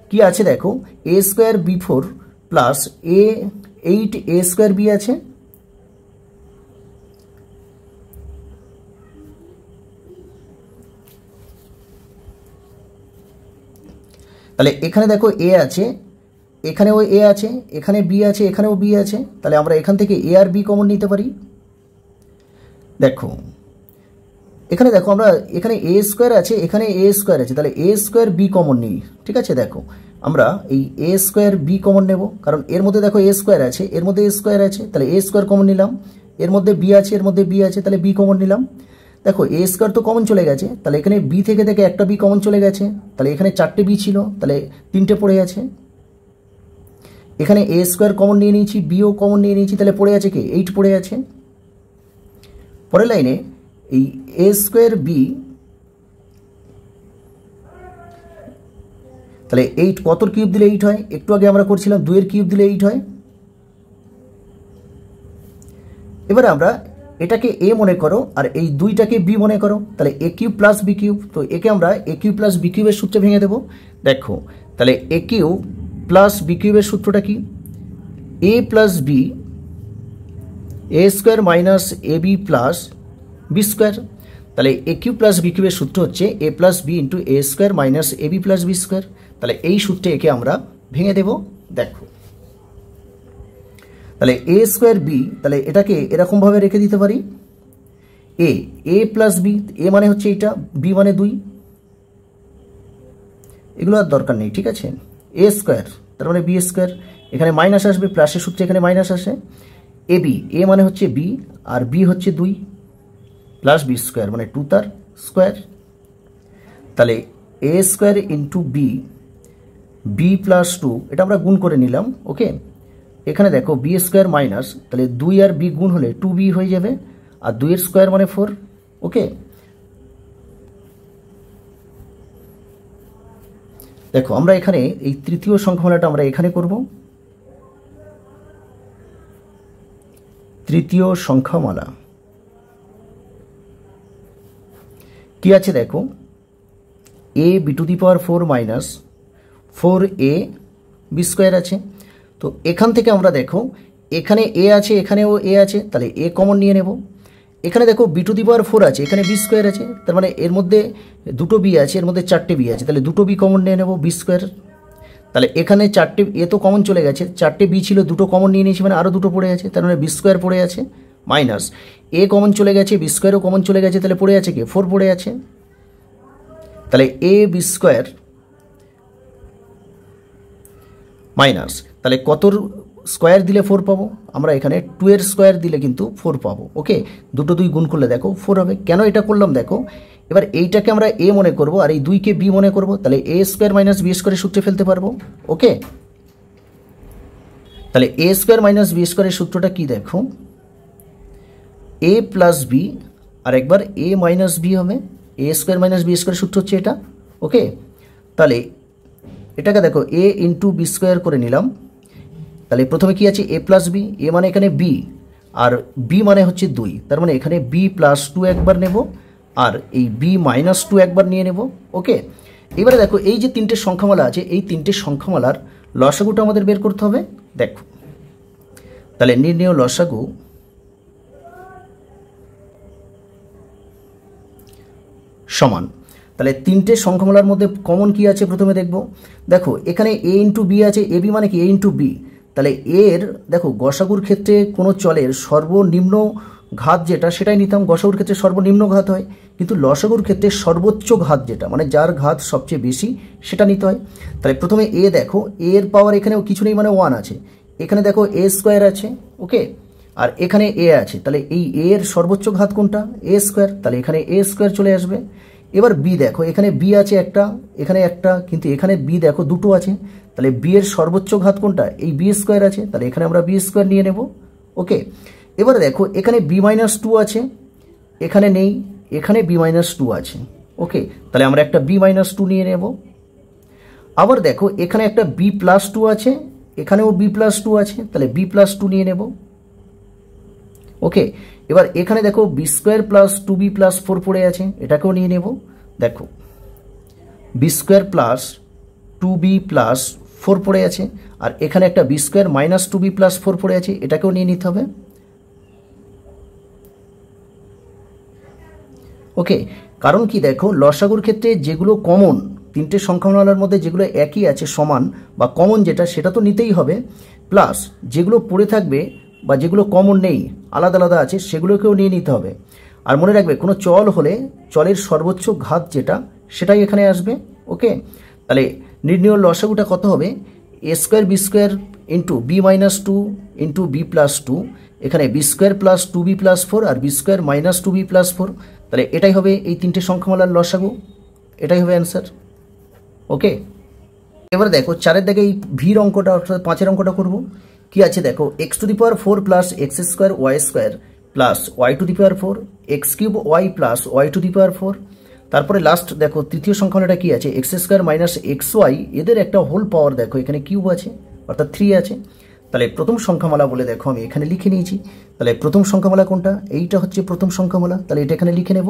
কি আছে দেখো, a square B 4 plus A 8 A square B আছে, তাহলে এখানে দেখো এ আছে, এখানেও এ আছে, এখানে বি আছে, এখানেও বি আছে, তাহলে আমরা এখান থেকে এ আর বি কমন নিতে পারি। দেখো এখানে দেখো আমরা এখানে এ স্কোয়ার আছে, এখানে এ স্কোয়ার আছে, তাহলে এ স্কোয়ার বি কমন নিই। ঠিক আছে, দেখো আমরা এই এ স্কোয়ার বি কমন নেব, কারণ এর মধ্যে দেখো এ স্কোয়ার আছে, এর মধ্যে এ স্কোয়ার আছে, তাহলে এ স্কোয়ার কমন নিলাম। এর মধ্যে বি আছে, এর মধ্যে বি আছে, তাহলে বি কমন নিলাম। দেখো এ স্কোয়ার তো কমন চলে গেছে, তাহলে এখানে বি থেকে দেখে একটা বি কমন চলে গেছে, তাহলে এখানে 4টে বি ছিল, তাহলে 3টে পড়ে আছে। এখানে এ স্কোয়ার কমন নিয়ে নিয়েছি, বিও কমন নিয়ে নিয়েছি, তাহলে পড়ে আছে কি 8 পড়ে আছে। পরের লাইনে এই এ স্কোয়ার বি, তাহলে 8 কতর কিউব দিলে 8 হয়, একটু আগে আমরা করছিলাম 2 এর কিউব দিলে 8 হয়। এবারে আমরা এটাকে এ মনে করো আর এই 2টাকে বি মনে করো, তাহলে এ কিউব প্লাস বি কিউব, তো একে আমরা এ কিউব প্লাস বি কিউবের সূত্রে ভেঙে দেবো। দেখো তাহলে এ কিউব প্লাস বি কিউবের সূত্রটা কি, এ plus B A square minus A B plus b square, তাহলে এ কিউব প্লাস বি কিউবের সূত্র হচ্ছে এ plus B into A square minus A B plus b square, তাহলে এই সূত্রে একে আমরা ভেঙে দেব। দেখো তাহলে এ স্কোয়ার বি, তাহলে এটাকে এরকমভাবে রেখে দিতে পারি, এ প্লাস বি, এ মানে হচ্ছে এইটা, বি মানে 2, এগুলো আর দরকার নেই। ঠিক আছে, এ স্কোয়ার তার মানে বি স্কোয়ার, এখানে মাইনাস আসবে, প্লাসের সূত্রে এখানে মাইনাস আসে, এ বি, এ মানে হচ্ছে বি আর বি হচ্ছে 2 প্লাস বি স্কোয়ার মানে 2 তার স্কোয়ার, তাহলে a square into b, b plus 2, এটা আমরা গুণ করে নিলাম। ওকে, এখানে দেখো বি স্কোয়ার মাইনাস, তাহলে 2 আর বি গুণ হলে 2b হয়ে যাবে, আর 2 এর স্কোয়ার মানে 4। ওকে, দেখো আমরা এখানে এই তৃতীয় সংখ্যামালাটা আমরা এখানে করব। তৃতীয় সংখ্যামালা কি আছে দেখো, a b to the power 4 minus 4a b square আছে। তো এখান থেকে আমরা দেখো এখানে এ আছে, এখানেও এ আছে, তাহলে এ কমন নিয়ে নেব। এখানে দেখো বি টু দি পাওয়ার 4 আছে, এখানে বি স্কোয়ার আছে, তার মানে এর মধ্যে 2টো বি আছে, এর মধ্যে 4টে বি আছে, তাহলে 2টো বি কমন নিয়ে নেব, বি স্কোয়ার। তাহলে এখানে 4টে এ তো কমন চলে গেছে, 4টে বি ছিল, 2টো কমন নিয়ে নিয়েছি, মানে আরও 2টো পড়ে আছে, তার মানে বি স্কোয়ার পড়ে আছে, মাইনাস এ কমন চলে গেছে, বি স্কোয়ারও কমন চলে গেছে, তাহলে পড়ে আছে কি 4 পড়ে আছে, তাহলে এ বি স্কোয়ার মাইনাস, তাহলে কতর স্কোয়ার দিলে 4 পাবো, আমরা এখানে 2 এর স্কোয়ার দিলে কিন্তু 4 পাবো। ওকে, 2 2 গুণ করলে দেখো 4 হবে। কেন এটা করলাম দেখো, এবার এইটাকে আমরা এ মনে করব আর এই 2কে বি মনে করব, তাহলে এ স্কোয়ার মাইনাস বি স্কোয়ারের সূত্রে ফেলতে পারবো। ওকে, তাহলে এ স্কোয়ার মাইনাস বি স্কোয়ারের সূত্রটা কি দেখো, এ প্লাস বি আর একবার এ মাইনাস বি হবে, এ স্কোয়ার মাইনাস বি স্কোয়ারের সূত্র হচ্ছে এটা। ওকে, তাহলে এটাকে দেখো এ ইন্টু বি স্কোয়ার করে নিলাম, তাহলে প্রথমে কি আছে এ প্লাস বি, এ মানে এখানে বি আর বি মানে হচ্ছে 2, তার মানে এখানে বি প্লাস 2 একবার নেব আর এই বি মাইনাস 2 একবার নিয়ে নেব। ওকে, এবারে দেখো এই যে 3টে সংখ্যামালা আছে, এই 3টে সংখ্যামালার লসাগুটা আমাদের বের করতে হবে। দেখো তাহলে নির্ণেয় লসাগু সমান, তাহলে 3টে সংখ্যামালার মধ্যে কমন কি আছে প্রথমে দেখব। দেখো এখানে এ ইন্টু বি আছে, এ বি মানে কি এ ইন্টু বি, তাহলে এর দেখো গসাগুর ক্ষেত্রে কোনো চলের সর্বনিম্ন ঘাত যেটা সেটাই নিতাম, গসাগুর ক্ষেত্রে সর্বনিম্ন ঘাত হয়, কিন্তু লসাগুর ক্ষেত্রে সর্বোচ্চ ঘাত যেটা মানে যার ঘাত সবচেয়ে বেশি সেটা নিতে হয়। তাহলে প্রথমে এ দেখো, এর পাওয়ার এখানেও কিছু নেই মানে 1 আছে, এখানে দেখো এ স্কোয়ার আছে। ওকে, আর এখানে এ আছে, তাহলে এই এ এর সর্বোচ্চ ঘাত কোনটা? এ স্কোয়ার, তাহলে এখানে এ স্কোয়ার চলে আসবে। এবার বি দেখো, এখানে বি আছে একটা, এখানে একটা, কিন্তু এখানে বি দেখো দুটো আছে, তাহলে বি এর সর্বোচ্চ ঘাত কোনটা? এই বি স্কোয়ার আছে, তাহলে এখানে আমরা বি স্কোয়ার নিয়ে নেব। ওকে, এবার দেখো এখানে বি মাইনাস টু আছে, এখানে নেই, এখানে বি মাইনাস টু আছে। ওকে, তাহলে আমরা একটা বি মাইনাস টু নিয়ে নেব। আবার দেখো এখানে একটা বি প্লাস টু আছে, এখানেও বি প্লাস টু আছে, তাহলে বি প্লাস টু নিয়ে নেব। ওকে, এবার এখানে দেখো B square plus two B plus four পড়ে আছে, এটাকেও নিয়ে নেব। দেখো B square plus two B plus four পড়ে আছে, আর এখানে একটা B square minus two B plus four পড়ে আছে, এটাকেও নিয়ে নিতে হবে। ওকে, কারণ কি দেখো লসাগুর ক্ষেত্রে যেগুলো কমন, তিনটে সংখ্যামালার মধ্যে যেগুলো একই আছে সমান বা কমন যেটা, সেটা তো নিতেই হবে, প্লাস যেগুলো পড়ে থাকবে বা যেগুলো কমন নেই আলাদা আলাদা আছে সেগুলোকেও নিয়ে নিতে হবে। আর মনে রাখবে কোনো চল হলে চলের সর্বোচ্চ ঘাত যেটা সেটাই এখানে আসবে। ওকে, তাহলে নির্ণয় লসাগুটা কত হবে? A square b square into b minus two into b plus two, এখানে b square plus two B plus four আর b square minus two B plus four, তাহলে এটাই হবে এই তিনটে সংখ্যামালার লসাগু, এটাই হবে অ্যান্সার। ওকে, এবার দেখো চারের দিকে এই ভির অঙ্কটা অর্থাৎ পাঁচের অঙ্কটা করবো। কি আছে দেখো, X to the power four plus X square Y square plus Y to the power four, X cube Y plus Y to the power four. তারপরে লাস্ট দেখো তৃতীয় সংখ্যাটা কি আছে? X square minus x Y, এদের একটা whole পাওয়ার দেখো এখানে কিউব আছে অর্থাৎ থ্রি আছে। তাহলে প্রথম সংখ্যামালা বলে দেখো আমি এখানে লিখে নিয়েছি। তাহলে প্রথম সংখ্যামালা কোনটা? এইটা হচ্ছে প্রথম সংখ্যামালা, তাহলে এটা এখানে লিখে নেব।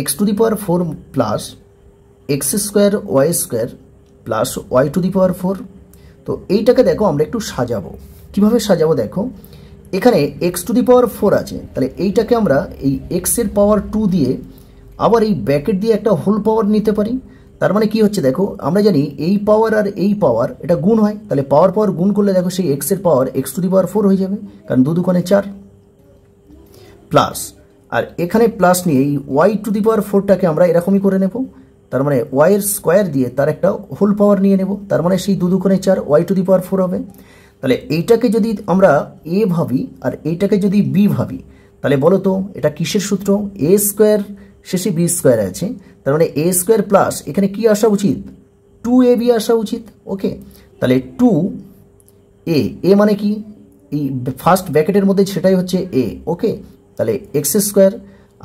X to the power four plus X square Y square plus Y to the power four. তো এইটাকে দেখো আমরা একটু সাজাবো, কিভাবে সাজাবো দেখো, এখানে x to the power four আছে, তাহলে এইটাকে আমরা এই এক্সের পাওয়ার টু দিয়ে আবার এই ব্র্যাকেট দিয়ে একটা হোল পাওয়ার নিতে পারি। তার মানে কি হচ্ছে দেখো, আমরা জানি এই পাওয়ার আর এই পাওয়ার এটা গুণ হয়, তাহলে পাওয়ার পাওয়ার গুণ করলে দেখো সেই এক্সের power x to the power four হয়ে যাবে, কারণ দু দুকোণে চার, প্লাস আর এখানে প্লাস নিয়ে এই ওয়াই টু দি পাওয়ার ফোরটাকে আমরা এরকমই করে নেব, তার মানে ওয়াই এর স্কোয়ার দিয়ে তার একটা হোল পাওয়ার নিয়ে নেব, তার মানে সেই দু দুকোণে চার, Y to the power four হবে। তাহলে এইটাকে যদি আমরা এ ভাবি আর এইটাকে যদি বি ভাবি, তাহলে বলো তো এটা কিসের সূত্র? এ স্কোয়ার শেষে বি স্কোয়ার আছে, তার মানে এ স্কোয়ার প্লাস এখানে কি আসা উচিত? টু এ বি আসা উচিত। ওকে, তাহলে টু এ মানে কি? এই ফার্স্ট ব্র্যাকেটের মধ্যে সেটাই হচ্ছে এ। ওকে, তাহলে এক্স স্কোয়ার,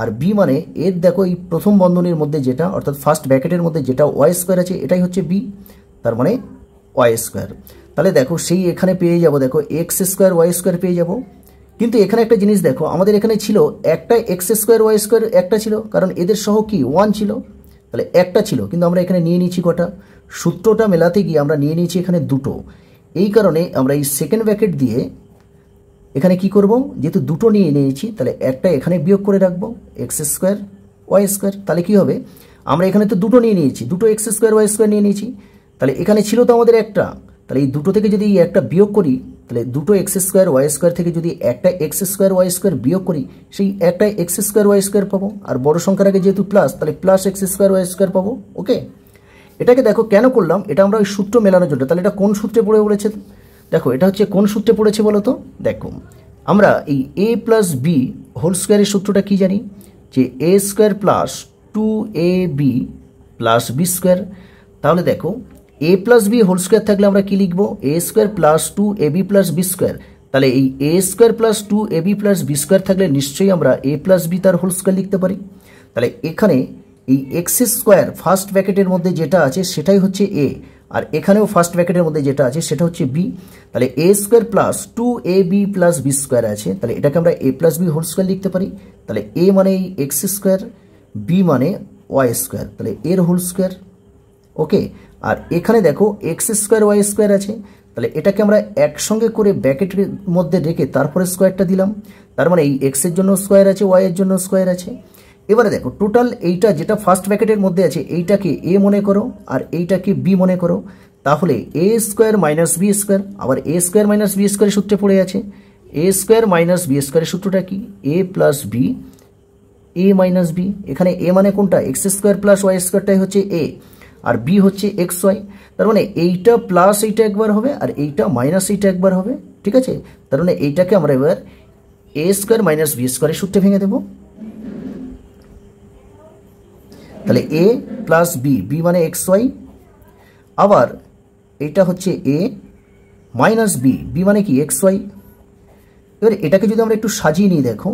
আর বি মানে এর দেখো এই প্রথম বন্ধনীর মধ্যে যেটা অর্থাৎ ফার্স্ট ব্র্যাকেটের মধ্যে যেটা ওয়াই স্কোয়ার আছে এটাই হচ্ছে বি, তার মানে ওয়াই স্কোয়ার। তাহলে দেখো সেই এখানে পেয়ে যাব, দেখো এক্স স্কোয়ার ওয়াই স্কোয়ার পেয়ে যাব। কিন্তু এখানে একটা জিনিস দেখো, আমাদের এখানে ছিল একটা এক্স স্কোয়ার ওয়াই স্কোয়ার, একটা ছিল, কারণ এদের সহ কি ওয়ান ছিল, তাহলে একটা ছিল, কিন্তু আমরা এখানে নিয়ে নিয়েছি কটা? সূত্রটা মেলাতে গিয়ে আমরা নিয়ে নিয়েছি এখানে দুটো। এই কারণে আমরা এই সেকেন্ড ব্র্যাকেট দিয়ে এখানে কি করব, যেহেতু দুটো নিয়ে নিয়েছি তাহলে একটা এখানে বিয়োগ করে রাখবো, এক্স স্কোয়ার ওয়াই স্কোয়ার। তাহলে কি হবে, আমরা এখানে তো দুটো নিয়ে নিয়েছি, দুটো এক্স স্কোয়ার ওয়াই স্কোয়ার নিয়ে নিয়েছি, তাহলে এখানে ছিল তো আমাদের একটা, তাহলে এই দুটো থেকে যদি একটা বিয়োগ করি, তাহলে দুটো এক্স স্কোয়ার ওয়াই স্কোয়ার থেকে যদি একটা এক্স স্কোয়ার ওয়াই স্কোয়ার বিয়োগ করি, সেই একটা এক্স স্কোয়ার ওয়াই স্কোয়ার পাবো, আর বড় সংখ্যার আগে যেহেতু প্লাস, তাহলে plus X square Y square পাবো। ওকে, এটাকে দেখো কেন করলাম, এটা আমরা ওই সূত্র মেলানোর জন্য। তাহলে এটা কোন সূত্রে পড়ে পড়েছে দেখো, এটা হচ্ছে কোন সূত্রে পড়েছে বলো তো? দেখো আমরা এই এ প্লাস বি হোল স্কোয়ারের সূত্রটা কি জানি, যে এ square plus two A B plus b square. তাহলে দেখো এ প্লাস বি হোল স্কোয়ার থাকলে আমরা কি লিখবো? এ square plus two A B plus b square. তাহলে এই এ square plus two A B plus b square থাকলে নিশ্চয়ই আমরা এ প্লাস বি তার হোল স্কোয়ার লিখতে পারি। তাহলে এখানে এই এক্স স্কোয়ার ফার্স্ট ব্র্যাকেটের মধ্যে যেটা আছে সেটাই হচ্ছে এ, আর এখানেও ফার্স্ট ব্র্যাকেটের মধ্যে যেটা আছে সেটা হচ্ছে বি। তাহলে a square plus two A B plus b square আছে, তাহলে এটাকে আমরা এ প্লাস বি হোল স্কোয়ার লিখতে পারি। তাহলে এ মানে এই এক্স স্কোয়ার, বি মানে ওয়াই স্কোয়ার, তাহলে এর হোল স্কোয়ার। ওকে, আর এখানে দেখো এক্স স্কোয়ার ওয়াই স্কোয়ার আছে, তাহলে এটাকে আমরা একসঙ্গে করে ব্র্যাকেটের মধ্যে রেখে তারপরে স্কোয়ারটা দিলাম, তার মানে এই এক্সের জন্য স্কোয়ার আছে, ওয়াই এর জন্য স্কোয়ার আছে। এবারে দেখো টোটাল এইটা যেটা ফার্স্ট ব্র্যাকেটের মধ্যে আছে এইটাকে এ মনে করো আর এইটাকে বি মনে করো, তাহলে a square minus B square, আবার এ স্কোয়ার মাইনাস বি স্কোয়ারের সূত্রে পড়ে আছে। এ স্কোয়ার মাইনাস বি স্কোয়ারের সূত্রটা কি? এ plus B A minus B. এখানে এ মানে কোনটা? এক্স স্কোয়ার প্লাস ওয়াই স্কোয়ারটাই হচ্ছে এ, আর বি হচ্ছে এক্স ওয়াই। তার মানে এইটা প্লাস এইটা একবার হবে আর এইটা মাইনাস এইটা একবার হবে, ঠিক আছে? তার মানে এইটাকে আমরা এবার এ স্কোয়ার মাইনাস বি স্কোয়ারের সূত্রে ভেঙে দেব। তাহলে এ প্লাস বি, বি মানে এক্স ওয়াই, আবার এটা হচ্ছে এ মাইনাস বি, বি মানে কি এক্স ওয়াই। এবার এটাকে যদি আমরা একটু সাজিয়ে নিই, দেখো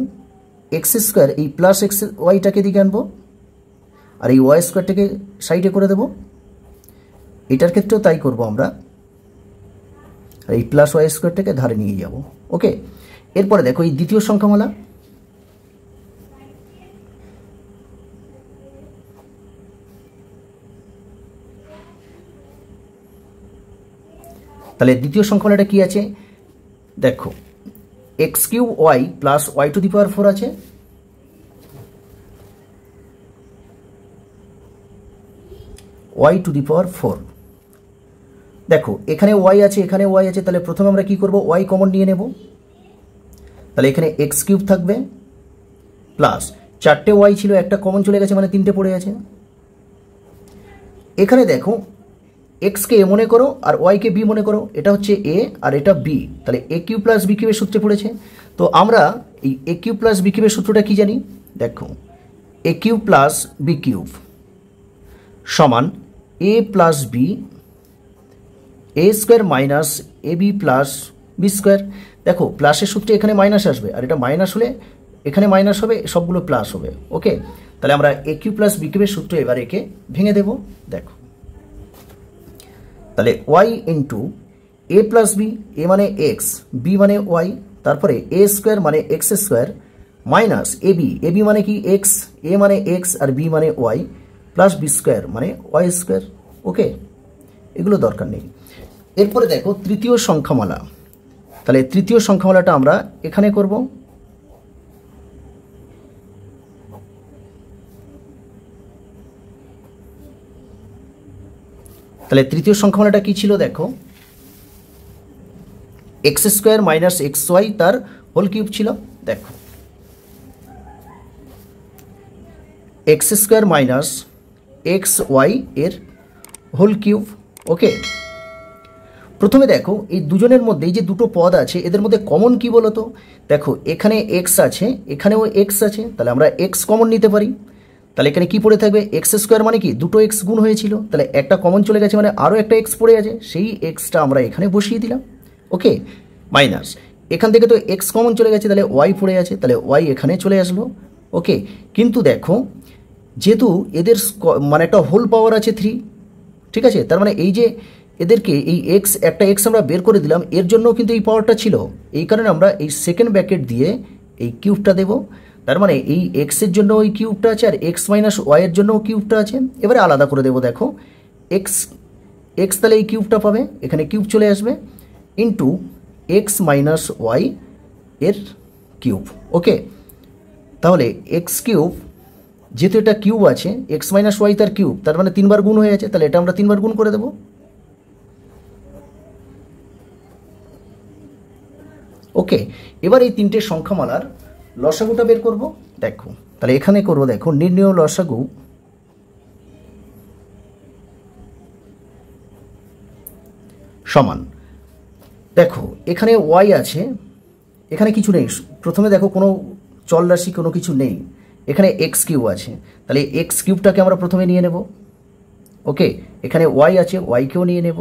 এক্স স্কোয়ার এই প্লাস এক্স ওয়াইটাকে দিকে আনবো, আর এই ওয়াই স্কোয়ারটাকে সাইডে করে দেব। এটার ক্ষেত্রেও তাই করব আমরা, আর এই প্লাস ওয়াই স্কোয়ারটাকে ধারে নিয়ে যাব। ওকে, এরপরে দেখো এই দ্বিতীয় সংখ্যামালা, তাহলে দ্বিতীয় সংখ্যামালাটা কি আছে দেখো, x cube Y plus Y to the power 4 আছে, ওয়াই টু দি পাওয়ার 4। দেখো এখানে ওয়াই আছে, এখানে ওয়াই আছে, তাহলে প্রথমে আমরা কি করব, ওয়াই কমন নিয়ে নেব। তাহলে এখানে এক্স কিউব থাকবে প্লাস 4টে ওয়াই ছিল, একটা কমন চলে গেছে, মানে 3টে পড়ে আছে। এখানে দেখো এক্সকে এ মনে করো আর ওয়াইকে বি মনে করো, এটা হচ্ছে এ আর এটা বি, তাহলে এ কিউব প্লাস বি কিউবের সূত্রে পড়েছে। তো আমরা এই এ কিউব প্লাস বি কিউবের সূত্রটা কি জানি, দেখো এ কিউব প্লাস বি কিউব সমান এ plus B A square minus A B plus b square. দেখো প্লাসের সূত্রে এখানে মাইনাস আসবে, আর এটা মাইনাস হলে এখানে মাইনাস হবে, সবগুলো প্লাস হবে। ওকে, তাহলে আমরা এ কিউব প্লাস বি কিউবের সূত্র এবার একে ভেঙে দেব। দেখো তাহলে ওয়াই ইন্টু এ প্লাস বি, এ মানে এক্স, বি মানে ওয়াই, তারপরে এ স্কোয়ার মানে x square minus A B মানে কি এক্স, এ মানে এক্স আর বি মানে ওয়াই, প্লাস বি স্কোয়ার মানে ওয়াই স্কোয়ার। ওকে, এগুলো দরকার নেই। এরপরে দেখো তৃতীয় সংখ্যামালা, তাহলে তৃতীয় সংখ্যামালাটা আমরা এখানে করব। তাহলে তৃতীয় সংখ্যামালাটা কি ছিল দেখো, X square minus x Y তার হোল কিউব ছিল। দেখো X square minus x Y এর হোল কিউব। ওকে, প্রথমে দেখো এই দুজনের মধ্যে এই যে দুটো পদ আছে এদের মধ্যে কমন কি বলো তো, দেখো এখানে এক্স আছে, এখানেও এক্স আছে, তাহলে আমরা এক্স কমন নিতে পারি। তাহলে এখানে কি পড়ে থাকবে, এক্স স্কোয়ার মানে কি দুটো এক্স গুণ হয়েছিল, তাহলে একটা কমন চলে গেছে, মানে আরও একটা এক্স পড়ে আছে, সেই এক্সটা আমরা এখানে বসিয়ে দিলাম। ওকে, মাইনাস এখান থেকে তো এক্স কমন চলে গেছে, তাহলে ওয়াই পড়ে আছে, তাহলে ওয়াই এখানে চলে আসলো। ওকে, কিন্তু দেখো যেহেতু এদের মানে একটা হোল পাওয়ার আছে 3, ঠিক আছে, তার মানে এই যে এদেরকে এই এক্স, একটা এক্স আমরা বের করে দিলাম, এর জন্য কিন্তু এই পাওয়ারটা ছিল, এই কারণে আমরা এই সেকেন্ড ব্র্যাকেট দিয়ে এই কিউবটা দেব। তার মানে এই এক্সের জন্য ওই কিউবটা আছে, আর এক্স মাইনাস ওয়াইয়ের জন্য কিউবটা আছে। এবারে আলাদা করে দেবো, দেখো এক্স এক্স তাহলে এই কিউবটা পাবে, এখানে কিউব চলে আসবে, ইন্টু এক্স মাইনাস ওয়াই এর কিউব। ওকে, তাহলে এক্স কিউব, যেহেতু এটা কিউব আছে, এক্স মাইনাস ওয়াই তার কিউব, তার মানে 3বার গুণ হয়ে আছে, তাহলে এটা আমরা 3বার গুণ করে দেবো। ওকে, এবার এই তিনটে সংখ্যামালার লসাগুটা বের করব। দেখো তাহলে এখানে করব, দেখো নির্ণয় লসাগু সমান, দেখো এখানে ওয়াই আছে, এখানে কিছু নেই, প্রথমে দেখো কোনো চল রাশি কোনো কিছু নেই, এখানে এক্স কিউব আছে, তাহলে এক্স কিউবটাকে আমরা প্রথমে নিয়ে নেব। ওকে, এখানে ওয়াই আছে, ওয়াইকেও নিয়ে নেব।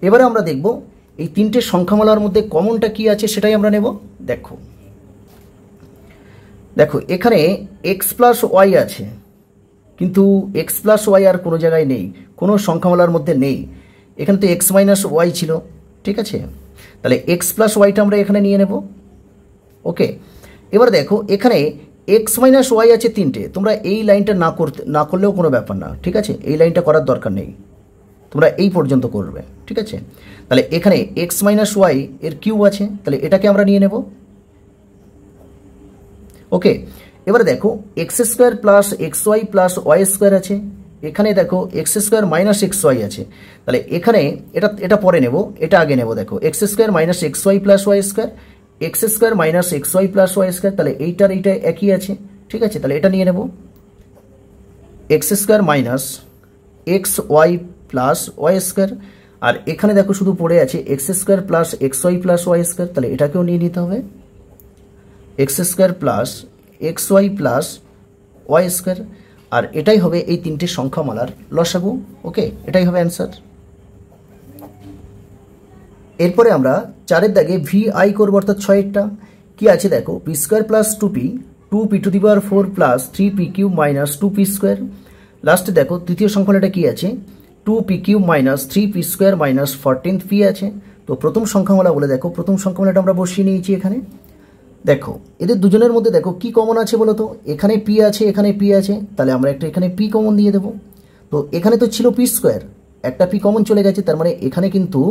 এবারে আমরা দেখব এই তিনটে সংখ্যামালার মধ্যে কমনটা কি আছে সেটাই আমরা নেব। দেখো দেখো এখানে এক্স প্লাস ওয়াই আছে, কিন্তু এক্স প্লাস ওয়াই আর কোনো জায়গায় নেই, কোনো সংখ্যামালার মধ্যে নেই। এখানে তো এক্স মাইনাস ওয়াই ছিল, ঠিক আছে, তাহলে এক্স প্লাস ওয়াইটা আমরা এখানে নিয়ে নেব। ওকে, এবার দেখো এখানে এক্স মাইনাস ওয়াই আছে 3টে, তোমরা এই লাইনটা না করলেও কোনো ব্যাপার না, ঠিক আছে, এই লাইনটা করার দরকার নেই, তোমরা এই পর্যন্ত করবে, ঠিক আছে। তাহলে এখানে এক্স মাইনাস ওয়াই এর কিউব আছে, তাহলে এটাকে আমরা নিয়ে নেব। ওকে, এবারে দেখো X square plus x Y plus Y square আছে, এখানে দেখো X square minus x Y আছে, তাহলে এখানে এটা পরে নেব, এটা আগে নেব। দেখো X square minus x Y plus Y square, X square minus x Y plus Y square, তাহলে এইটা একই আছে, ঠিক আছে, তাহলে এটা নিয়ে নেব। X square minus x Y plus Y square, আর এখানে দেখো শুধু পড়ে আছে x square plus x Y plus Y square, তাহলে এটাকেও নিয়ে নিতে হবে। X square plus x Y plus Y square, আর এটাই হবে এই তিনটে সংখ্যামালার লসাগু। ওকে, এটাই হবে অ্যান্সার। এরপরে আমরা 4-এর দাগে ভি আই করবো, অর্থাৎ 6-এরটা কি আছে দেখো, P square plus 2p 2p⁴ plus 3p³ minus 2p square. লাস্টে দেখো তৃতীয় সংখ্যাটা কি আছে, 2p³ minus 3p² minus 14p আছে। তো প্রথম সংখ্যামালা বলে দেখো, প্রথম সংখ্যামালাটা আমরা বসিয়ে নিয়েছি এখানে। দেখো এদের দুজনের মধ্যে দেখো কি কমন আছে বলো তো, এখানে p আছে, এখানে p আছে, তাহলে আমরা একটা এখানে p কমন দিয়ে দেবো। তো এখানে তো ছিল p², একটা p কমন চলে গেছে, তার মানে এখানে কিন্তু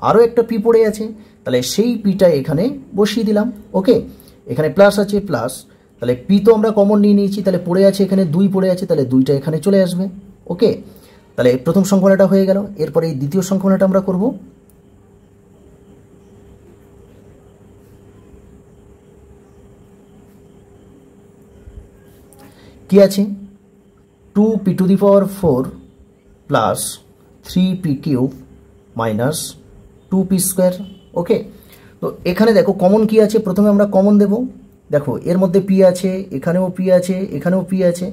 আরও একটা p পড়ে আছে, তাহলে সেই pটা এখানে বসিয়ে দিলাম। ওকে, এখানে প্লাস আছে প্লাস, তাহলে p তো আমরা কমন নিয়ে নিয়েছি, তাহলে পড়ে আছে এখানে 2 পড়ে আছে, তাহলে 2টা এখানে চলে আসবে। ওকে, তাহলে প্রথম সংখ্যাটা হয়ে গেল। এরপরে এই দ্বিতীয় সংখ্যাটা আমরা করব। কি আছে, 2p⁴ plus 3p³ minus 2p square. ওকে, তো এখানে দেখো কমন কি আছে, প্রথমে আমরা কমন দেব। দেখো এর মধ্যে p আছে, এখানেও p আছে, এখানেও p আছে,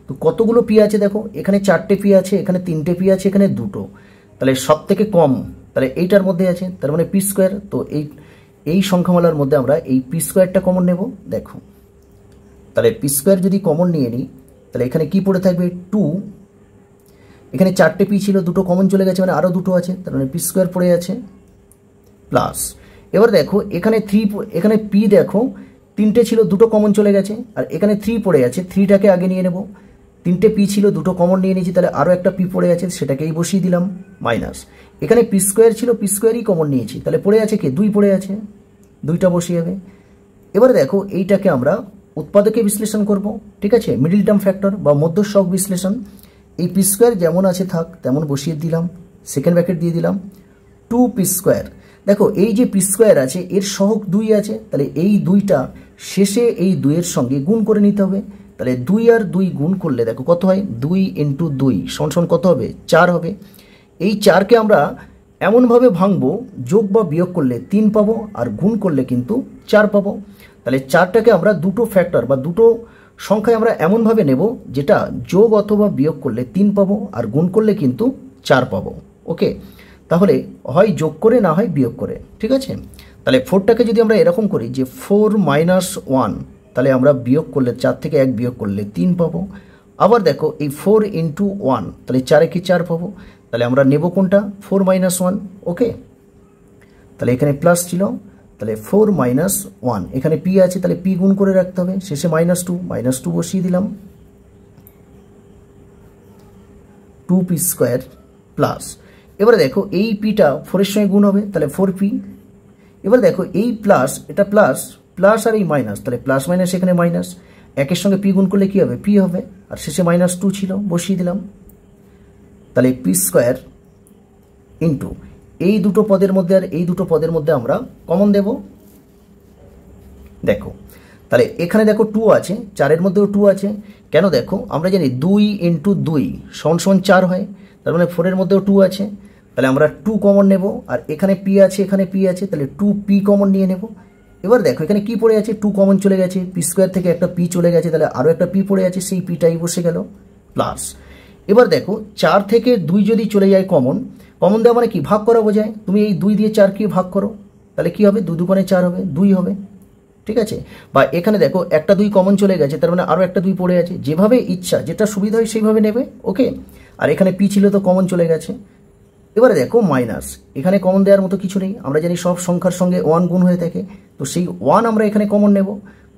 তো কতগুলো p আছে দেখো, এখানে 4টে p আছে, এখানে 3টে p আছে, এখানে 2টো, তাহলে সব থেকে কম তাহলে এইটার মধ্যে আছে, তার মানে p²। তো এই সংখ্যামালার মধ্যে আমরা এই p² কমন নেব। দেখো তাহলে p² যদি কমন নিয়ে নিই, তাহলে এখানে কি পড়ে থাকবে 2, এখানে 4টে p ছিল, 2টো কমন চলে গেছে, মানে আরও 2টো আছে, তার মানে p² পড়ে আছে প্লাস। এবার দেখো এখানে 3, এখানে p দেখো 3টে ছিল, 2টো কমন চলে গেছে, আর এখানে 3 পড়ে আছে, 3টাকে আগে নিয়ে নেব। 3টে p ছিল, 2টো কমন নিয়ে নিয়েছি, তাহলে আরও একটা p পড়ে আছে, সেটাকেই বসিয়ে দিলাম মাইনাস। এখানে p² ছিল, p²ই কমন নিয়েছি, তাহলে পড়ে আছে কি 2 পড়ে আছে, 2টা বসিয়ে যাবে। এবার দেখো এইটাকে আমরা উৎপাদকে বিশ্লেষণ করব, ঠিক আছে, মিডিল টার্ম ফ্যাক্টর বা মধ্যসহগ বিশ্লেষণ। এই p² যেমন আছে থাক তেমন বসিয়ে দিলাম, সেকেন্ড ব্র্যাকেট দিয়ে দিলাম 2p²। দেখো এই যে p² আছে এর সহগ 2 আছে, তাহলে এই 2টা শেষে এই 2-এর সঙ্গে গুণ করে নিতে হবে। তাহলে 2 আর 2 গুণ করলে দেখো কত হয়, 2 × 2 সমান কত হবে, 4 হবে। এই 4কে আমরা এমনভাবে ভাঙবো, যোগ বা বিয়োগ করলে 3 পাবো, আর গুণ করলে কিন্তু 4 পাবো। তাহলে 4টাকে আমরা দুটো ফ্যাক্টর বা দুটো সংখ্যায় আমরা এমনভাবে নেব যেটা যোগ অথবা বিয়োগ করলে 3 পাবো, আর গুণ করলে কিন্তু 4 পাবো। ওকে, তাহলে হয় যোগ করে না হয় বিয়োগ করে, ঠিক আছে। তাহলে 4টাকে যদি আমরা এরকম করি যে 4 - 1, তাহলে আমরা বিয়োগ করলে 4 থেকে 1 বিয়োগ করলে 3 পাবো। আবার দেখো এই 4 × 1, তাহলে 4 কি 4 পাবো, তাহলে আমরা নেব কোনটা, 4 - 1। ওকে, তাহলে এখানে প্লাস ছিল, তাহলে 4 - 1, এখানে p আছে, তাহলে p গুণ করে রাখতে হবে, শেষে -2 বসিয়ে দিলাম 2p² প্লাস। এবারে দেখো এই pটা 4-এর সঙ্গে গুণ হবে, তাহলে 4p। এবার দেখো এই প্লাস, এটা প্লাস প্লাস আর এই মাইনাস, তাহলে প্লাস মাইনাস এখানে মাইনাস, একের সঙ্গে p গুণ করলে কি হবে, p হবে, আর শেষে -2 ছিল, বসিয়ে দিলাম। তাহলে p² ইন্টু এই দুটো পদের মধ্যে আর এই দুটো পদের মধ্যে আমরা কমন দেব। দেখো তাহলে এখানে দেখো 2 আছে, 4-এর মধ্যেও 2 আছে, কেন দেখো আমরা জানি 2 × 2 = 4 হয়, তার মানে 4-এর মধ্যেও 2 আছে, তাহলে আমরা 2 কমন নেব, আর এখানে p আছে, এখানে p আছে, তাহলে 2p কমন নিয়ে নেব। এবার দেখো এখানে কি পড়ে আছে, 2 কমন চলে গেছে, p² থেকে একটা p চলে গেছে, তাহলে আরও একটা p পড়ে আছে, সেই pটাই বসে গেল প্লাস। এবার দেখো 4 থেকে 2 যদি চলে যায় কমন দেওয়া মানে কি, ভাগ করা বোঝায়। তুমি এই 2 দিয়ে 4 কে ভাগ করো, তাহলে কি হবে, 2 × 2 = 4 হবে, 2 হবে, ঠিক আছে। বা এখানে দেখো একটা 2 কমন চলে গেছে, তার মানে আরও একটা 2 পড়ে আছে, যেভাবে ইচ্ছা যেটা সুবিধা হয় সেইভাবে নেবে। ওকে, আর এখানে p ছিল তো কমন চলে গেছে। এবারে দেখো মাইনাস, এখানে কমন দেওয়ার মতো কিছু নেই, আমরা জানি সব সংখ্যার সঙ্গে 1 গুণ হয়ে থাকে, তো সেই 1 আমরা এখানে কমন নেব।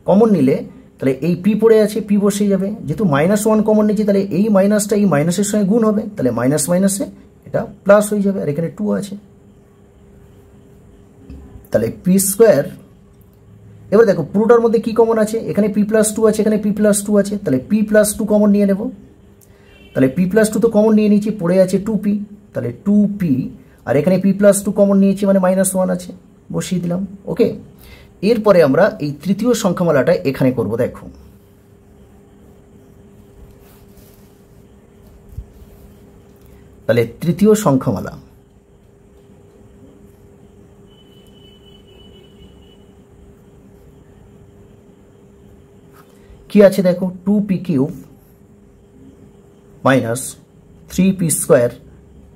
কমন নিলে তাহলে এই p পড়ে আছে, p বসে যাবে, যেহেতু -1 কমন নিয়েছি, তাহলে এই মাইনাসটা এই মাইনাসের সঙ্গে গুণ হবে, তাহলে মাইনাস মাইনাসে এটা প্লাস হয়ে যাবে, আর এখানে 2 আছে, তাহলে p²। এবার দেখো পুরোটার মধ্যে কি কমন আছে, এখানে p+2 আছে, এখানে p+2 আছে, তাহলে p+2 কমন নিয়ে নেব। তাহলে p+2 তো কমন নিয়ে নিয়েছি, পড়ে আছে 2p, তাহলে 2p, আর এখানে p+2 কমন নিয়েছি মানে -1 আছে, বসিয়ে দিলাম। ওকে, এরপরে আমরা এই তৃতীয় সংখ্যামালাটা এখানে করব। দেখো তাহলে তৃতীয় সংখ্যামালা, কি আছে দেখো 2p³ minus 3p²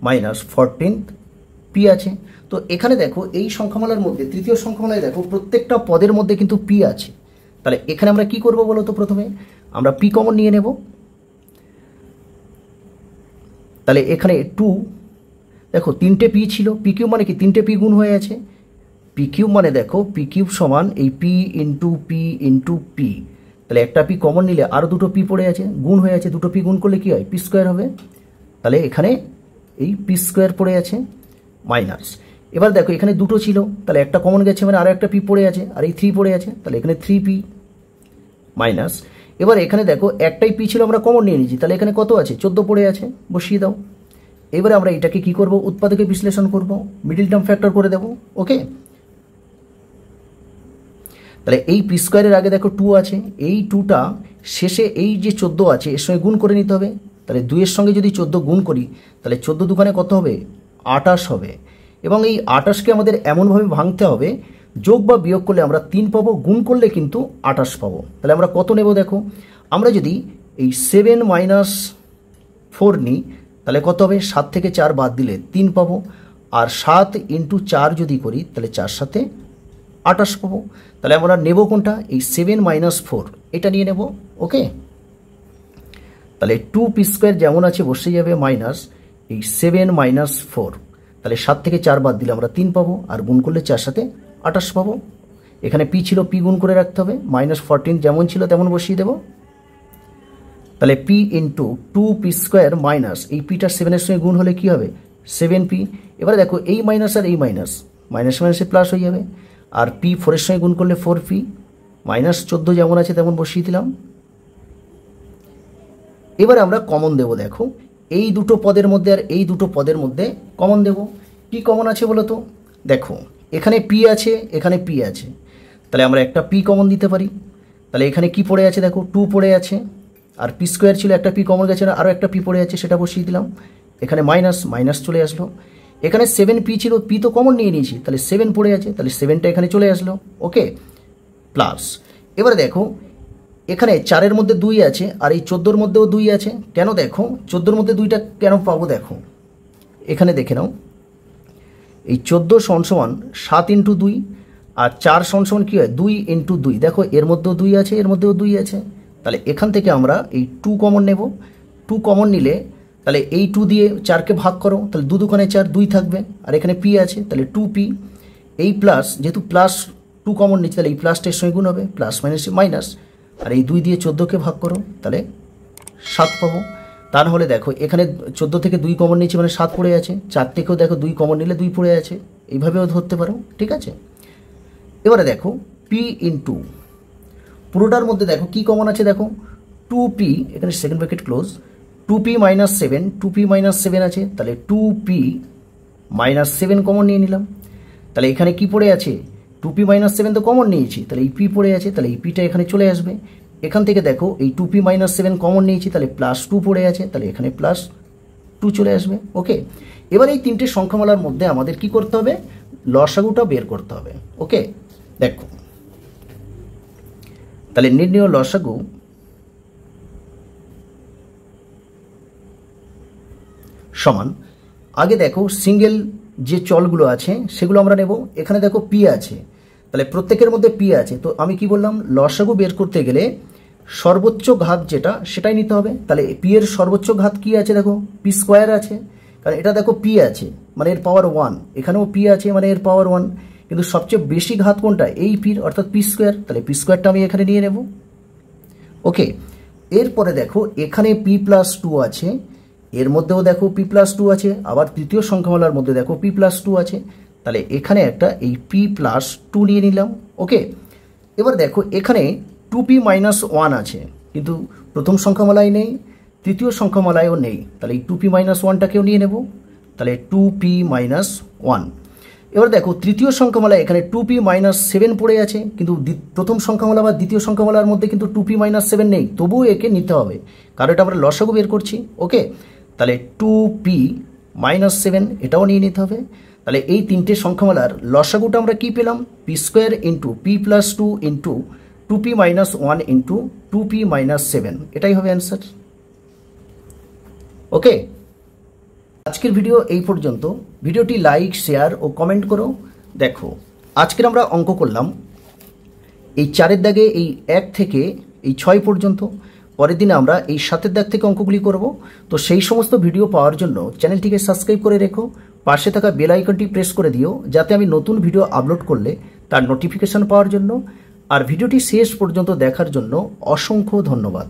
minus 14p আছে। তো এখানে দেখো এই সংখ্যামালার মধ্যে তৃতীয় সংখ্যামালায় দেখো প্রত্যেকটা পদের মধ্যে কিন্তু p আছে। তাহলে এখানে আমরা কি করব বলো তো, প্রথমে আমরা p কমন নিয়ে নেব। তাহলে এখানে 2 দেখো 3টে p ছিল, p³ মানে কি 3টে p গুণ হয়ে আছে, p³ মানে দেখো p³ সমান এই p ইন্টু p, তাহলে একটা p কমন নিলে আরও দুটো p পড়ে আছে, গুণ হয়ে আছে, দুটো p গুণ করলে কি হয় p² হবে। তাহলে এখানে এই p² পড়ে আছে মাইনাস, এবার দেখো এখানে দুটো ছিল, তাহলে একটা কমন গেছে মানে আরও একটা p পড়ে আছে, আর এই 3 পড়ে আছে, তাহলে এখানে 3p মাইনাস। এবার এখানে দেখো একটাই p ছিল, আমরা কমন নিয়ে নিয়েছি, তাহলে এখানে কত আছে 14 পড়ে আছে, বসিয়ে দাও। এবারে আমরা এটাকে কি করব, উৎপাদকে বিশ্লেষণ করব, মিডল টার্ম ফ্যাক্টর করে দেব। ওকে, তাহলে এই p² এর আগে দেখো 2 আছে, এই 2টা শেষে এই যে 14 আছে এর সঙ্গে গুণ করে নিতে হবে। তাহলে 2 এর সঙ্গে যদি 14 গুণ করি তাহলে 14 দুখানে কত হবে 28 হবে, এবং এই 28কে আমাদের এমনভাবে ভাঙতে হবে যোগ বা বিয়োগ করলে আমরা 3 পাবো, গুণ করলে কিন্তু 28 পাবো। তাহলে আমরা কত নেব দেখো, আমরা যদি এই 7 - 4 নিই তাহলে কত হবে, 7 থেকে 4 বাদ দিলে 3 পাবো, আর 7 × 4 যদি করি তাহলে 4 × 7 = 28 পাবো। তাহলে আমরা নেব কোনটা, এই 7 - 4 এটা নিয়ে নেব। ওকে, তাহলে 2p² যেমন আছে বসে যাবে মাইনাস এই 7 - 4, তাহলে 7 থেকে 4 বাদ দিলে আমরা 3 পাবো, আর গুণ করলে 4 × 7 = 28 পাবো। এখানে p ছিল, p গুণ করে রাখতে হবে, -14 যেমন ছিল তেমন বসিয়ে দেব। তাহলে p × 2p² মাইনাস এই pটা 7 এর সঙ্গে গুণ হলে কি হবে 7p। এবারে দেখো এই মাইনাস আর এই মাইনাস, মাইনাস মাইনাসে প্লাস হয়ে যাবে, আর p 4 এর সঙ্গে গুণ করলে 4p, -14 যেমন আছে তেমন বসিয়ে দিলাম। এবারে আমরা কমন দেব, দেখো এই দুটো পদের মধ্যে আর এই দুটো পদের মধ্যে কমন দেব। কি কমন আছে বলো তো, দেখো এখানে p আছে, এখানে p আছে, তাহলে আমরা একটা p কমন দিতে পারি। তাহলে এখানে কি পড়ে আছে দেখো 2 পড়ে আছে, আর p² ছিল, একটা p কমন গেছে না, আরও একটা p পড়ে আছে, সেটা বসিয়ে দিলাম। এখানে মাইনাস মাইনাস চলে আসলো, এখানে 7p ছিল, p তো কমন নিয়ে নিয়েছি, তাহলে 7 পড়ে আছে, তাহলে 7টা এখানে চলে আসলো। ওকে, প্লাস এবারে দেখো এখানে 4-এর মধ্যে 2 আছে, আর এই 14-র মধ্যেও 2 আছে। কেন দেখো 14-র মধ্যে 2টা কেন পাবো, দেখো এখানে দেখে নাও, এই 14 সমান 7 × 2, আর 4 সমান কি হয় 2 × 2, দেখো এর মধ্যেও 2 আছে, এর মধ্যেও 2 আছে, তাহলে এখান থেকে আমরা এই 2 কমন নেব। 2 কমন নিলে তাহলে এই 2 দিয়ে 4কে ভাগ করো, তাহলে 2 দুগুণে 4, 2 থাকবে, আর এখানে p আছে, তাহলে 2p। এই প্লাস, যেহেতু প্লাস 2 কমন নিচ্ছে তাহলে এই প্লাসটার সঙ্গে গুণ হবে, প্লাস মাইনাস মাইনাস, আর এই 2 দিয়ে 14কে ভাগ করো, তাহলে 7 পাবো। তা নাহলে দেখো এখানে 14 থেকে 2 কমন নিচ্ছে মানে 7 পড়ে আছে, 4 থেকেও দেখো 2 কমন নিলে 2 পড়ে আছে, এইভাবেও ধরতে পারো। ঠিক আছে, এবারে দেখো p × পুরোটার মধ্যে দেখো কি কমন আছে, দেখো 2p, এখানে second bracket close, 2p - 7, 2p - 7 আছে, তাহলে 2p - 7 কমন নিয়ে নিলাম। তাহলে এখানে কি পড়ে আছে 2p - 7 তো কমন নিয়েছি, তাহলে এই p পড়ে আছে, তাহলে এই pটা এখানে চলে আসবে। এখান থেকে দেখো এই 2p - 7 কমন নিয়েছি, তাহলে +2 পড়ে আছে, তাহলে এখানে +2 চলে আসবে। ওকে, এবার এই তিনটে সংখ্যামালার মধ্যে আমাদের কি করতে হবে, লসাগুটা বের করতে হবে। ওকে, দেখো তাহলে নির্ণয় লসাগু সমান, আগে দেখো সিঙ্গেল যে চলগুলো আছে সেগুলো আমরা নেব। এখানে দেখো p আছে, তাহলে প্রত্যেকের মধ্যে p আছে, তো আমি কি বললাম লসাগু বের করতে গেলে সর্বোচ্চ ঘাত যেটা সেটাই নিতে হবে। তাহলে p এর সর্বোচ্চ ঘাত কি আছে, দেখো p² আছে, কারণ এটা দেখো p আছে মানে এর পাওয়ার 1, এখানেও p আছে মানে এর পাওয়ার 1, কিন্তু সবচেয়ে বেশি ঘাত কোনটা এই p, অর্থাৎ p², তাহলে p²টা আমি এখানে নিয়ে নেব। ওকে, এরপরে দেখো এখানে p+2 আছে, এর মধ্যেও দেখো p+2 আছে, আবার তৃতীয় সংখ্যামালার মধ্যে দেখো p+2 আছে, তাহলে এখানে একটা এই p+2 নিয়ে নিলাম। ওকে, এবার দেখো এখানে 2p - 1 আছে, কিন্তু প্রথম সংখ্যামালায় নেই, তৃতীয় সংখ্যামালায়ও নেই, তাহলে এই 2p - 1টাকেও নিয়ে নেব, তাহলে 2p - 1। এবার দেখো তৃতীয় সংখ্যামালায় এখানে 2p - 7 পড়ে আছে, কিন্তু প্রথম সংখ্যামালা বা দ্বিতীয় সংখ্যামালার মধ্যে কিন্তু 2p - 7 নেই, তবুও একে নিতে হবে, কারণ এটা আমরা লসাগু বের করছি। ওকে, তাহলে 2p - 7 এটাও নিয়ে নিতে হবে। তাহলে এই তিনটে সংখ্যামালার লসাগুটা আমরা কি পেলাম, p² × p+2 × 2p minus 1 into 2p minus 7, এটাই হবে অ্যান্সার। ওকে, আজকের ভিডিও এই পর্যন্ত। ভিডিওটি লাইক, শেয়ার ও কমেন্ট করো। দেখো, আজকের আমরা অঙ্ক করলাম এই 4-এর দাগে এই 1 থেকে এই 6 পর্যন্ত। পরের দিনে আমরা এই 7-এর দাগ থেকে অঙ্কগুলি করব। তো সেই সমস্ত ভিডিও পাওয়ার জন্য চ্যানেলটিকে সাবস্ক্রাইব করে রেখো, পাশে থাকা বেল আইকনটি প্রেস করে দিও, যাতে আমি নতুন ভিডিও আপলোড করলে তার নোটিফিকেশন পাওয়ার জন্য। আর ভিডিওটি শেষ পর্যন্ত দেখার জন্য অসংখ্য ধন্যবাদ।